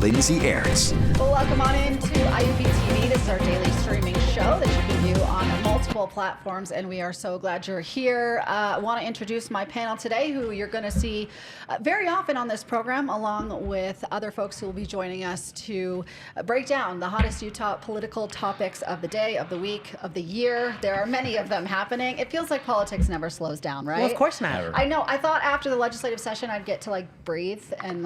Lindsay airs. Well, welcome on into Iup TV. This is our daily streaming show that you can view on multiple platforms, and we are so glad you're here. I want to introduce my panel today, who you're going to see very often on this program, along with other folks who will be joining us to break down the hottest Utah political topics of the day, of the week, of the year. There are many of them happening. It feels like politics never slows down, right? Well, of course not. I know. I thought after the legislative session I'd get to breathe and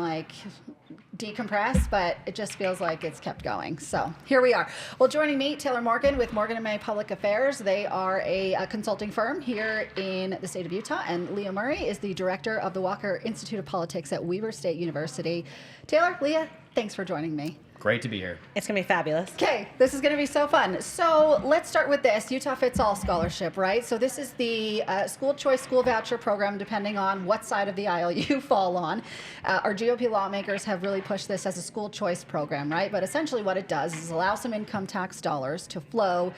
decompress, but it just feels like it's kept going. So here we are. Well, joining me, Taylor Morgan with Morgan & May Public Affairs. They are a consulting firm here in the state of Utah, and Leah Murray is the director of the Walker Institute of Politics at Weber State University. Taylor, Leah, thanks for joining me. Great to be here. It's going to be fabulous. Okay, this is going to be so fun. So let's start with this Utah Fits All scholarship, right? So this is the school choice school voucher program, depending on what side of the aisle you fall on. Our GOP lawmakers have really pushed this as a school choice program, right? But essentially what it does is allow some income tax dollars to flow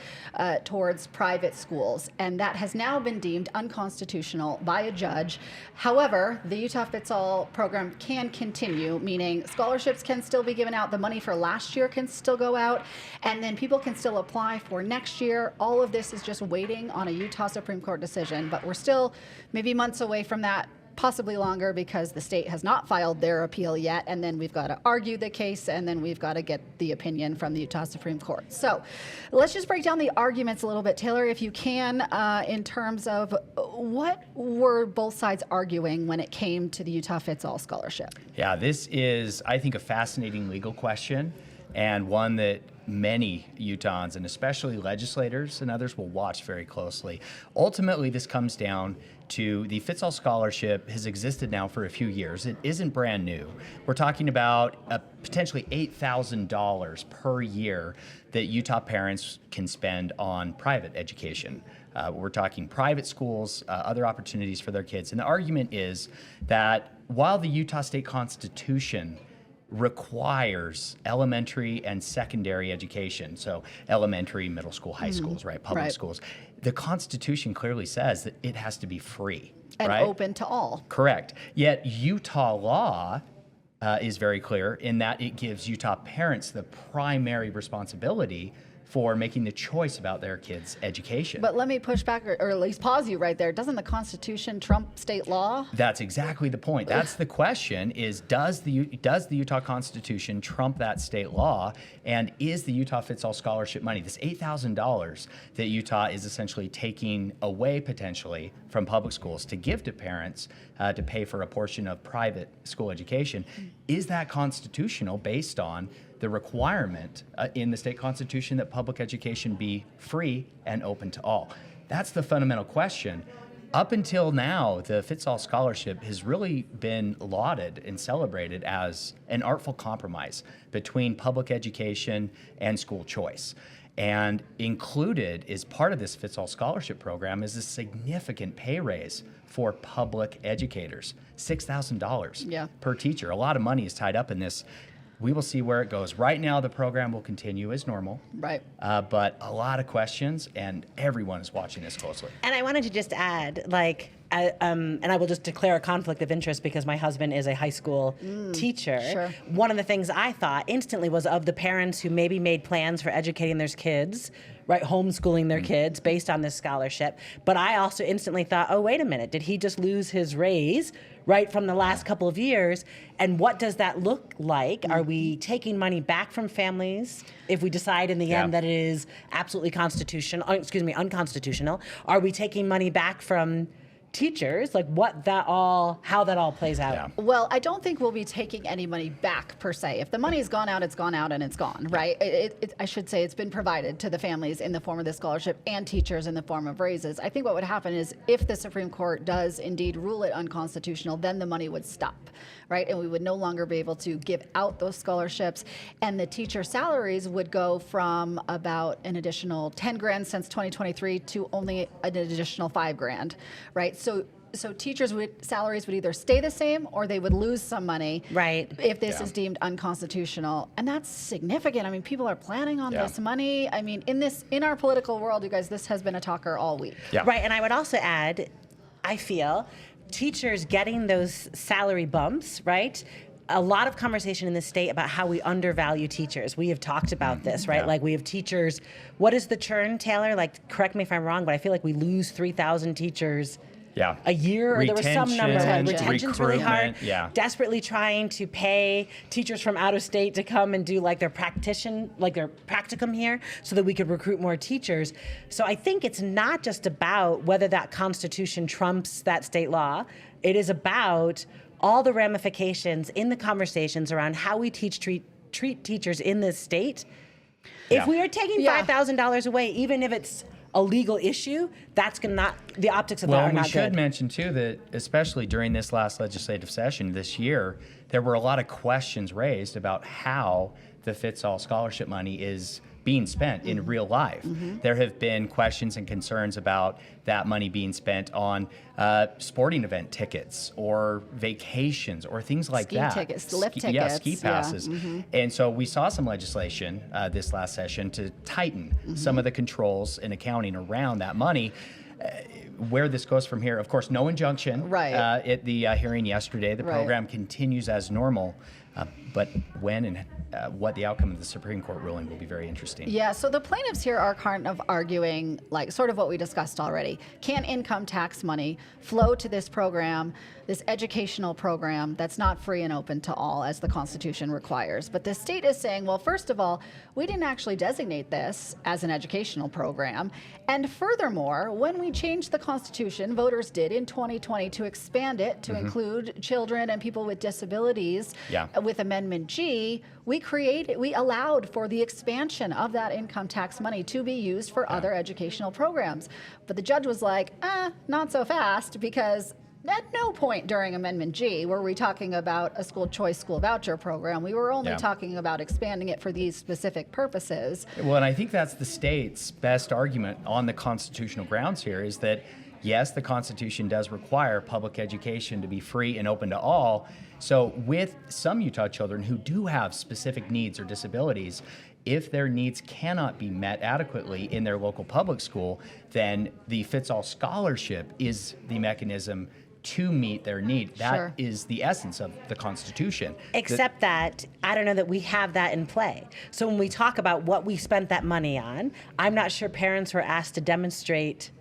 towards private schools. And that has now been deemed unconstitutional by a judge. However, the Utah Fits All program can continue, meaning scholarships can still be given out. The money for last year can still go out, and then people can still apply for next year. All of this is just waiting on a Utah Supreme Court decision, but we're still maybe months away from that, possibly longer, because the state has not filed their appeal yet, and then we've got to argue the case, and then we've got to get the opinion from the Utah Supreme Court. So let's just break down the arguments a little bit, Taylor, if you can, in terms of what were both sides arguing when it came to the Utah Fits All scholarship. Yeah, this is, I think, a fascinating legal question, and one that many Utahns, and especially legislators and others, will watch very closely. Ultimately, this comes down to the Fits All scholarship has existed now for a few years. It isn't brand new. We're talking about potentially $8,000 per year that Utah parents can spend on private education. We're talking private schools, other opportunities for their kids. And the argument is that while the Utah State Constitution requires elementary and secondary education, so elementary, middle school, high schools, right, public schools, the Constitution clearly says that it has to be free. And right? open to all. Correct. Yet Utah law is very clear in that it gives Utah parents the primary responsibility for making the choice about their kids' education. But let me push back, or at least pause you right there. Doesn't the Constitution trump state law? That's exactly the point. That's the question: is does the Utah Constitution trump that state law? And is the Utah Fits All scholarship money, this $8,000 that Utah is essentially taking away potentially from public schools to give to parents to pay for a portion of private school education, is that constitutional based on the requirement in the state constitution that public education be free and open to all? That's the fundamental question. Up until now, the Fits All scholarship has really been lauded and celebrated as an artful compromise between public education and school choice. And included as part of this Fits All scholarship program is a significant pay raise for public educators, $6,000 per teacher. A lot of money is tied up in this. We will see where it goes. Right now, the program will continue as normal. Right. But a lot of questions, and everyone is watching this closely. And I wanted to just add, and I will just declare a conflict of interest because my husband is a high school teacher. Sure. One of the things I thought instantly was of the parents who maybe made plans for educating their kids, right, homeschooling their kids based on this scholarship. But I also instantly thought, oh, wait a minute, did he just lose his raise, right, from the last couple of years? And what does that look like? Are we taking money back from families if we decide in the end that it is absolutely unconstitutional? Are we taking money back from teachers? How that all plays out. Yeah. Well, I don't think we'll be taking any money back per se. If the money's gone out, it's gone out and it's gone, right? I should say it's been provided to the families in the form of the scholarship and teachers in the form of raises. I think what would happen is if the Supreme Court does indeed rule it unconstitutional, then the money would stop, right? And we would no longer be able to give out those scholarships. And the teacher salaries would go from about an additional 10 grand since 2023 to only an additional 5 grand, right? So teachers' salaries would either stay the same or they would lose some money, right, if this is deemed unconstitutional. And that's significant. I mean, people are planning on this money. I mean, in our political world, you guys, this has been a talker all week. Yeah. Right, and I would also add, I feel teachers getting those salary bumps, right, a lot of conversation in the state about how we undervalue teachers. We have talked about this, right? Yeah. Like we have teachers. What is the churn, Taylor? Like, correct me if I'm wrong, but I feel like we lose 3,000 teachers a year, or there was some number. Retention's really hard. Yeah. Desperately trying to pay teachers from out of state to come and do like their practicum here so that we could recruit more teachers. So I think it's not just about whether that Constitution trumps that state law. It is about all the ramifications in the conversations around how we treat teachers in this state. If we are taking $5,000 away, even if it's a legal issue, that's going to not, the optics of that are not good. Well, we should mention too that especially during this last legislative session this year, there were a lot of questions raised about how the Fits-All scholarship money is being spent in real life. There have been questions and concerns about that money being spent on sporting event tickets or vacations or things like that. Ski tickets, lift tickets. Yeah, ski passes. And so we saw some legislation this last session to tighten some of the controls and accounting around that money. Where this goes from here, of course, no injunction at the hearing yesterday. The program continues as normal. But when and what the outcome of the Supreme Court ruling will be very interesting. Yeah, so the plaintiffs here are kind of arguing, like, sort of what we discussed already. Can income tax money flow to this program, this educational program that's not free and open to all, as the Constitution requires? But the state is saying, well, first of all, we didn't actually designate this as an educational program. And furthermore, when we changed the Constitution, voters did in 2020 to expand it to include children and people with disabilities with Amendment G, we allowed for the expansion of that income tax money to be used for other educational programs. But the judge was like, not so fast, because at no point during Amendment G were we talking about a school choice school voucher program. We were only talking about expanding it for these specific purposes. Well, and I think that's the state's best argument on the constitutional grounds here is that, yes, the Constitution does require public education to be free and open to all. So with some Utah children who do have specific needs or disabilities, if their needs cannot be met adequately in their local public school, then the Fits-All scholarship is the mechanism to meet their need. That is the essence of the Constitution. Except that I don't know that we have that in play. So when we talk about what we spent that money on, I'm not sure parents were asked to demonstrate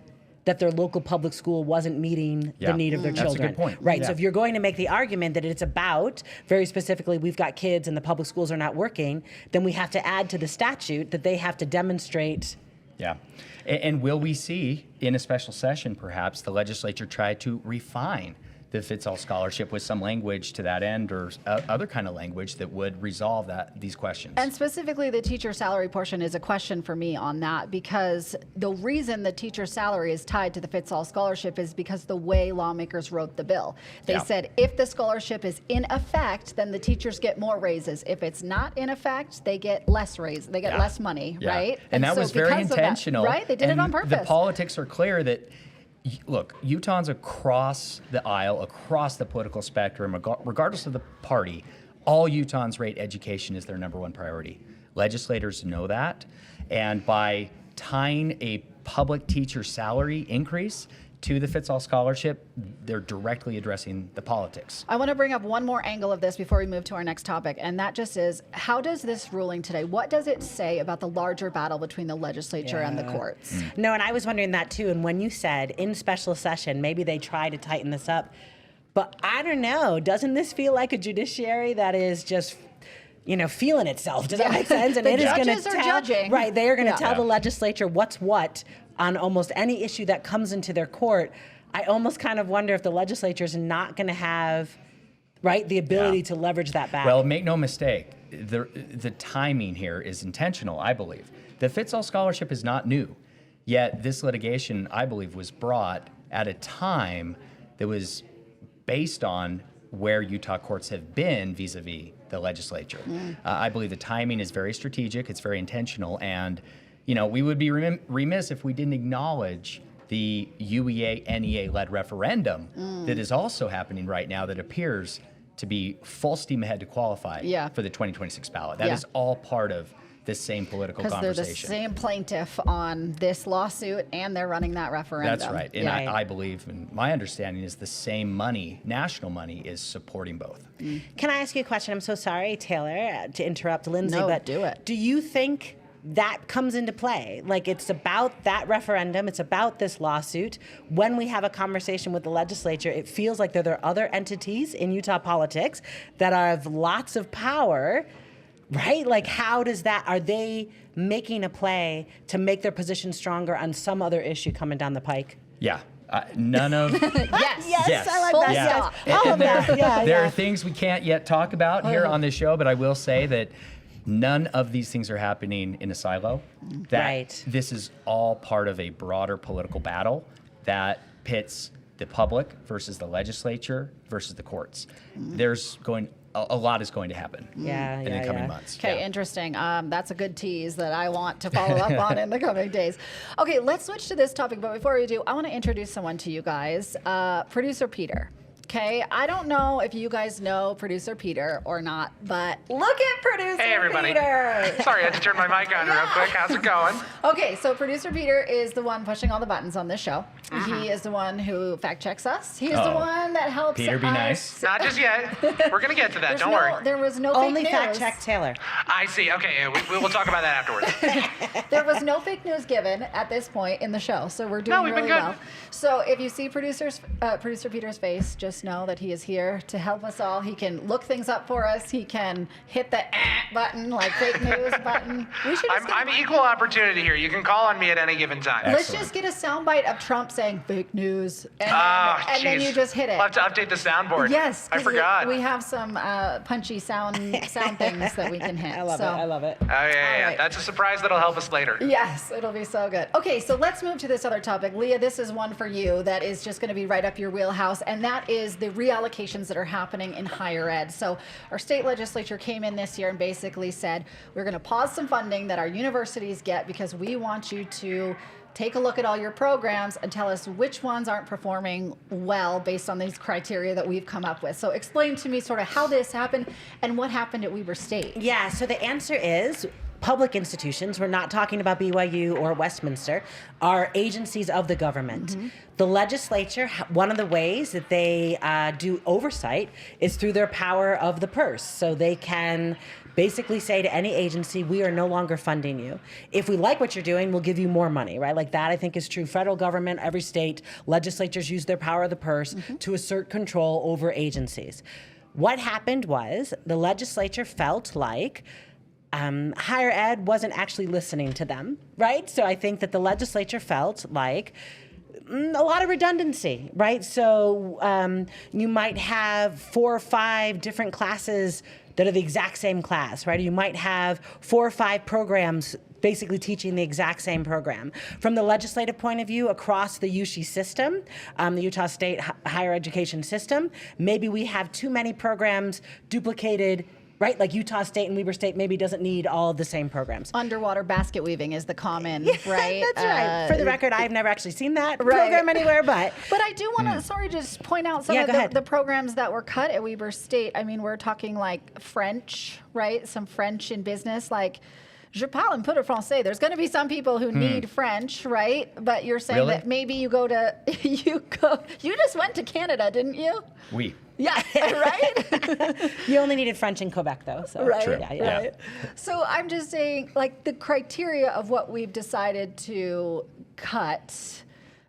that their local public school wasn't meeting the need of their children. That's a good point. Right. So if you're going to make the argument that it's about, very specifically, we've got kids and the public schools are not working, then we have to add to the statute that they have to demonstrate. Yeah. And will we see in a special session, perhaps, the legislature try to refine the Fits-All scholarship with some language to that end, or other kind of language that would resolve these questions? And specifically, the teacher salary portion is a question for me on that, because the reason the teacher salary is tied to the Fits-All scholarship is because the way lawmakers wrote the bill. They said if the scholarship is in effect, then the teachers get more raises. If it's not in effect, they get less raise. They get less money, right? And that was very intentional. Right? They did it on purpose. The politics are clear that, look, Utahns across the aisle, across the political spectrum, regardless of the party, all Utahns rate education as their number one priority. Legislators know that, and by tying a public teacher salary increase to the Fits-All scholarship, they're directly addressing the politics. I want to bring up one more angle of this before we move to our next topic, and that just is, how does this ruling today, what does it say about the larger battle between the legislature and the courts? No, and I was wondering that too, and when you said in special session, maybe they try to tighten this up, but I don't know, doesn't this feel like a judiciary that is just feeling itself? Does that make sense? And The it is going judges to are tell, judging. Right, they are going to tell the legislature what's what on almost any issue that comes into their court. I almost kind of wonder if the legislature is not going to have, the ability to leverage that back. Well, make no mistake, the timing here is intentional, I believe. The Fits-All scholarship is not new, yet this litigation, I believe, was brought at a time that was based on where Utah courts have been vis-a-vis the legislature. I believe the timing is very strategic, it's very intentional, and we would be remiss if we didn't acknowledge the UEA NEA-led referendum that is also happening right now that appears to be full steam ahead to qualify for the 2026 ballot. That is all part of this same political Because they're conversation. the same plaintiff on this lawsuit, and they're running that referendum. That's right. And Yeah. I believe, and my understanding is the same money, national money, is supporting both. Can I ask you a question? I'm so sorry, Taylor, to interrupt Lindsay, No, but do it. Do you think that comes into play? Like, it's about that referendum, it's about this lawsuit. When we have a conversation with the legislature, it feels like there are other entities in Utah politics that have lots of power, right? Like, how does that, are they making a play to make their position stronger on some other issue coming down the pike? Yeah. None of. Yes. Yes. I like Full that. stop. Yes. All of that. Yeah, There yeah. are things we can't yet talk about here on this show, but I will say that none of these things are happening in a silo. That Right. This is all part of a broader political battle that pits the public versus the legislature versus the courts. There's going a lot is going to happen Yeah, in yeah, the coming yeah. months. Okay, Yeah. interesting. That's a good tease that I want to follow up on in the coming days. Okay, let's switch to this topic. But before we do, I want to introduce someone to you guys. Producer Peter. Okay, I don't know if you guys know Producer Peter or not, but look at Producer Hey, everybody. Peter. Sorry, I had to turn my mic on real quick. How's it going? Okay, so Producer Peter is the one pushing all the buttons on this show. Mm-hmm. He is the one who fact checks us. He's the Uh-oh. one that helps Peter, be us. nice. Not just yet. We're going to get to that. There's Don't no, worry. There was no Only fake fact news. check Taylor. I see. Okay, we will talk about that afterwards. There was no fake news given at this point in the show, so we're doing No, we've been really good. well. So if you see Producer Peter's face, just know that he is here to help us all. He can look things up for us. He can hit the button, like fake news button. We should just I'm equal opportunity here. You can call on me at any given time. let's Excellent. just get a soundbite of Trump saying fake news, and, Oh, and then jeez. you just hit it. I'll have to update the soundboard. Yes, I 'cause forgot. We have some punchy sound things that we can hit. I love so. it. I love it. Oh, yeah, yeah. right. That's a surprise that'll help us later. Yes, it'll be so good. Okay, so let's move to this other topic. Leah, this is one for you that is just going to be right up your wheelhouse, and that is the reallocations that are happening in higher ed. So our state legislature came in this year and basically said, we're going to pause some funding that our universities get because we want you to take a look at all your programs and tell us which ones aren't performing well based on these criteria that we've come up with. So explain to me sort of how this happened and what happened at Weber State. Yeah, so the answer is public institutions, we're not talking about BYU or Westminster, are agencies of the government. The legislature, one of the ways that they do oversight is through their power of the purse. So they can basically say to any agency, we are no longer funding you. If we like what you're doing, we'll give you more money, right? Like that, I think, is true. Federal government, every state, legislatures use their power of the purse to assert control over agencies. What happened was the legislature felt like higher ed wasn't actually listening to them, right? So I think that the legislature felt like a lot of redundancy, right? So you might have 4 or 5 different classes that are the exact same class, right? You might have 4 or 5 programs basically teaching the exact same program. From the legislative point of view, across the USHE system, the Utah State higher education system, maybe we have too many programs duplicated, right? Like Utah State and Weber State maybe doesn't need all of the same programs. Underwater basket weaving is the common, right? That's right. For the record, I've never actually seen that Right. program anywhere, but But I do want to, sorry, just point out some Yeah, of go ahead. the programs that were cut at Weber State. I mean, we're talking like French, right? Some French in business, like je parle un peu de français. There's going to be some people who need French, right? But you're saying Really? that maybe you just went to Canada, didn't you? We. Yeah, right? you only needed French in Quebec, though. So Right. True. Yeah, yeah. Right. So I'm just saying, like, the criteria of what we've decided to cut,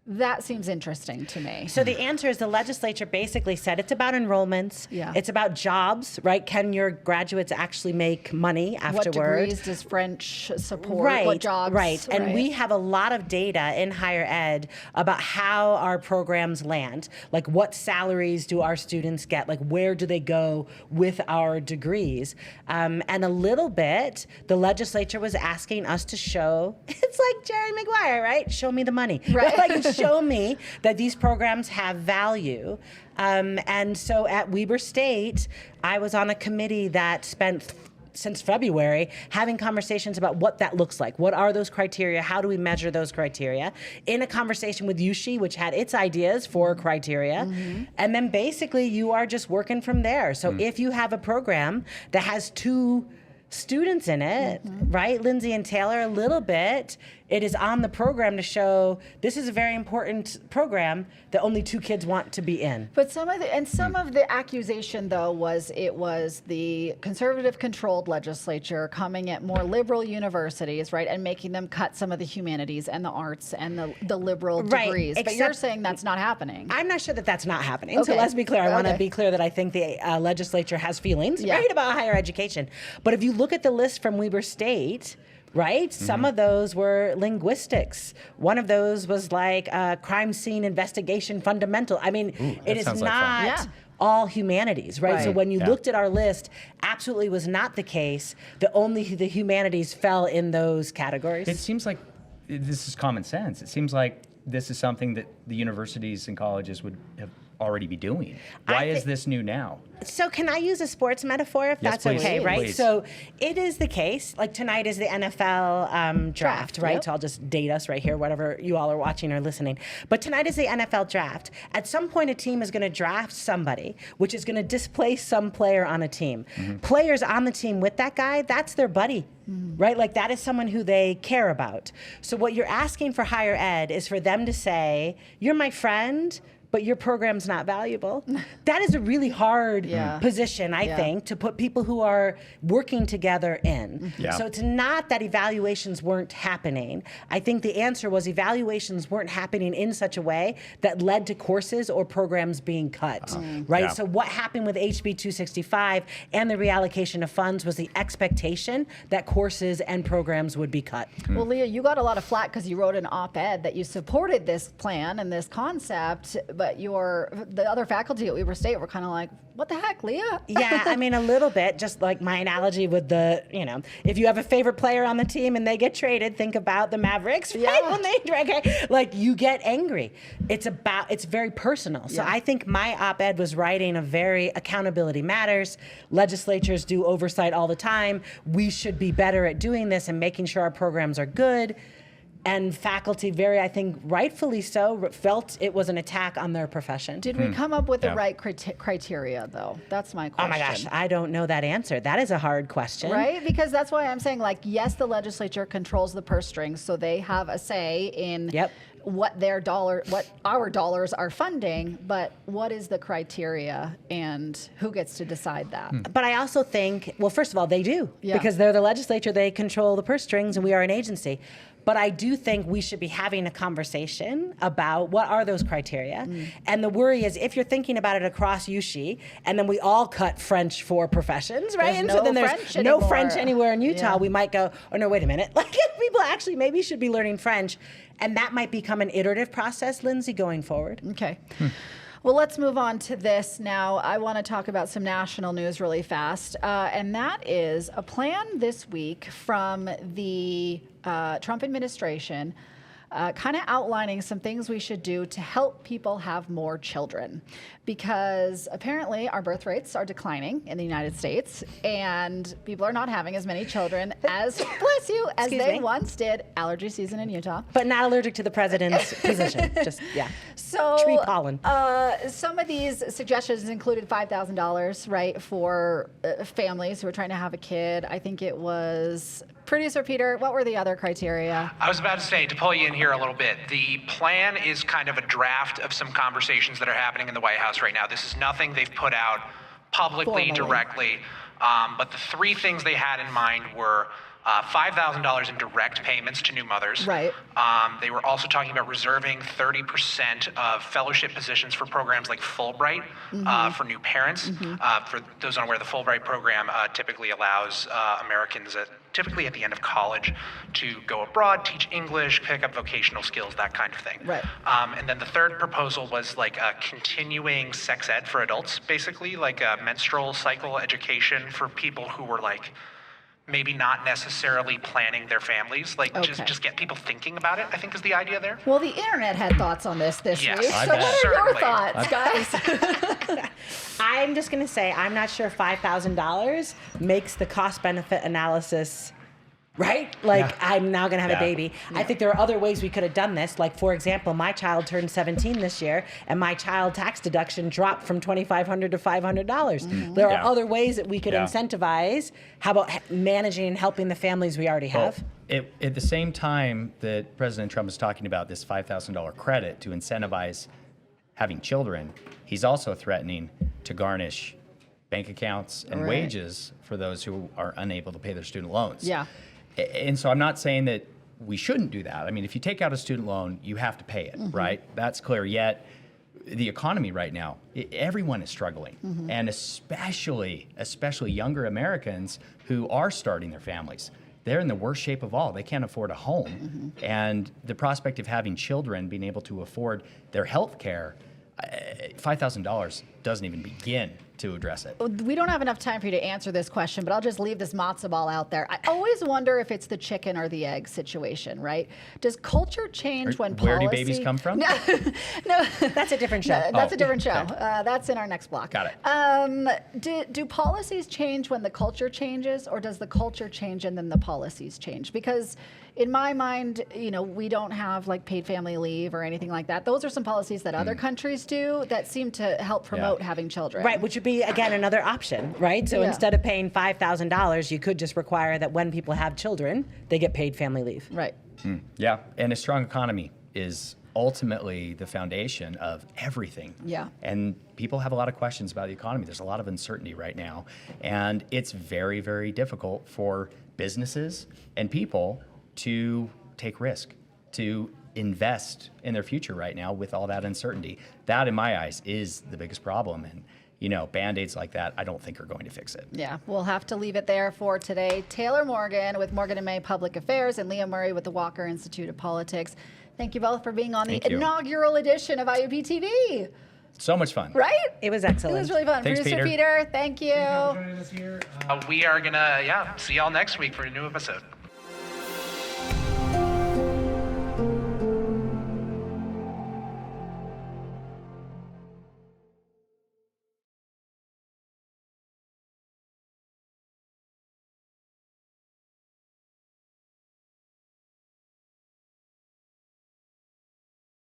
that seems interesting to me. So the answer is the legislature basically said it's about enrollments. Yeah. It's about jobs, right? Can your graduates actually make money What afterward? degrees does French support? Right, What jobs? right. And right. we have a lot of data in higher ed about how our programs land. Like what salaries do our students get? Like where do they go with our degrees? And a little bit, the legislature was asking us to show, it's like Jerry Maguire, right? Show me the money. Right. Like show me that these programs have value. And so at Weber State, I was on a committee that spent since February having conversations about what that looks like. What are those criteria? How do we measure those criteria? In a conversation with USHE, which had its ideas for criteria. And then basically you are just working from there. So if you have a program that has 2 students in it, right? Lindsay and Taylor, a little bit. It is on the program to show this is a very important program that only 2 kids want to be in. But some of the accusation though was it was the conservative controlled legislature coming at more liberal universities, right, and making them cut some of the humanities and the arts and the liberal degrees. But you're saying that's not happening. I'm not sure that that's not happening. So Okay. let's be clear. I want to be clear that I think the legislature has feelings, right, about higher education. But if you look at the list from Weber State, right? Some of those were linguistics. One of those was like crime scene investigation fundamental. I mean, it is sounds like fun. not all humanities, right? So Right. when you looked at our list, absolutely was not the case that only the humanities fell in those categories. It seems like this is common sense. It seems like this is something that the universities and colleges would have already be doing. Why is this new now? So can I use a sports metaphor if Yes, that's please. okay, right? Please. So it is the case, like tonight is the NFL draft, right? Yep. So I'll just date us right here, whatever you all are watching or listening. But tonight is the NFL draft. At some point, a team is going to draft somebody, which is going to displace some player on a team. Players on the team with that guy, that's their buddy. Right? Like that is someone who they care about. So what you're asking for higher ed is for them to say, you're my friend, but your program's not valuable. That is a really hard position, I think, to put people who are working together in. Yeah. So it's not that evaluations weren't happening. I think the answer was evaluations weren't happening in such a way that led to courses or programs being cut, right? Yeah. So what happened with HB 265 and the reallocation of funds was the expectation that courses and programs would be cut. Well, Leah, you got a lot of flack because you wrote an op-ed that you supported this plan and this concept, but the other faculty at Weber State were kind of like, what the heck, Leah? Yeah, I mean, a little bit, just like my analogy with the, if you have a favorite player on the team and they get traded, think about the Mavericks, right? Yeah. When they, like, you get angry. It's very personal. So I think my op-ed was writing a very accountability matters. Legislatures do oversight all the time. We should be better at doing this and making sure our programs are good. And faculty, I think rightfully so, felt it was an attack on their profession. Did we come up with the Yeah. right criteria, though? That's my question. Oh my gosh, I don't know that answer. That is a hard question. Right? Because that's why I'm saying, like, yes, the legislature controls the purse strings, so they have a say in what our dollars are funding, but what is the criteria and who gets to decide that? But I also think, well, first of all, they do. Yeah. Because they're the legislature, they control the purse strings, and we are an agency. But I do think we should be having a conversation about what are those criteria. And the worry is if you're thinking about it across USHE, and then we all cut French for professions, right? There's and no so then there's French no anymore. French anywhere in Utah, Yeah. we might go, oh no, wait a minute. Like people actually maybe should be learning French. And that might become an iterative process, Lindsay, going forward. Okay. Well, let's move on to this now. I want to talk about some national news really fast, and that is a plan this week from the Trump administration kind of outlining some things we should do to help people have more children. Because apparently our birth rates are declining in the United States, and people are not having as many children as, bless you, as Excuse they me. once did. Allergy season in Utah. But not allergic to the president's position. Just, So tree pollen. Some of these suggestions included $5,000, right, for families who are trying to have a kid. I think it was producer Peter. What were the other criteria? I was about to say, to pull you in here a little bit, the plan is kind of a draft of some conversations that are happening in the White House right now. This is nothing they've put out publicly, Formally. directly. But the 3 things they had in mind were $5,000 in direct payments to new mothers. Right. They were also talking about reserving 30% of fellowship positions for programs like Fulbright for new parents. For those unaware, the Fulbright program typically allows Americans typically at the end of college to go abroad, teach English, pick up vocational skills, that kind of thing. Right. And then the third proposal was like a continuing sex ed for adults, basically like a menstrual cycle education for people who were like maybe not necessarily planning their families, like Okay. just get people thinking about it, I think is the idea there. Well, the internet had thoughts on this Yes, week. I So bet. what are your Certainly. thoughts, guys? I'm just going to say I'm not sure $5,000 makes the cost-benefit analysis right? Like, I'm now going to have a Yeah. baby. I think there are other ways we could have done this. Like, for example, my child turned 17 this year, and my child tax deduction dropped from $2,500 to $500. There are Yeah. other ways that we could Yeah. incentivize. How about managing and helping the families we already have? At the same time that President Trump is talking about this $5,000 credit to incentivize having children, he's also threatening to garnish bank accounts and Right. wages for those who are unable to pay their student loans. Yeah. And so I'm not saying that we shouldn't do that. I mean, if you take out a student loan, you have to pay it, right? That's clear. Yet, the economy right now, everyone is struggling, and especially younger Americans who are starting their families. They're in the worst shape of all. They can't afford a home, and the prospect of having children, being able to afford their health care, $5,000 doesn't even begin to address it. We don't have enough time for you to answer this question, but I'll just leave this matzo ball out there. I always wonder if it's the chicken or the egg situation, right? Does culture change when policy... Where do babies come from? No, That's a different show. that's a different show. okay. That's in our next block. Got it. Do policies change when the culture changes, or does the culture change and then the policies change? Because in my mind, we don't have like paid family leave or anything like that. Those are some policies that other countries do that seem to help promote having children. Right, which would be, again, another option, right? So Yeah. instead of paying $5,000, you could just require that when people have children, they get paid family leave. Right. Yeah, and a strong economy is ultimately the foundation of everything. Yeah. And people have a lot of questions about the economy. There's a lot of uncertainty right now, and it's very, very difficult for businesses and people to take risk, to invest in their future right now with all that uncertainty. That, in my eyes, is the biggest problem. And Band-Aids like that, I don't think are going to fix it. Yeah, we'll have to leave it there for today. Taylor Morgan with Morgan & May Public Affairs and Leah Murray with the Walker Institute of Politics. Thank you both for being on Thank the you. inaugural edition of Iup TV. So much fun. Right? It was It excellent. was really fun. Thanks, Producer Peter. Peter, thank you. We are going to, see y'all next week for a new episode.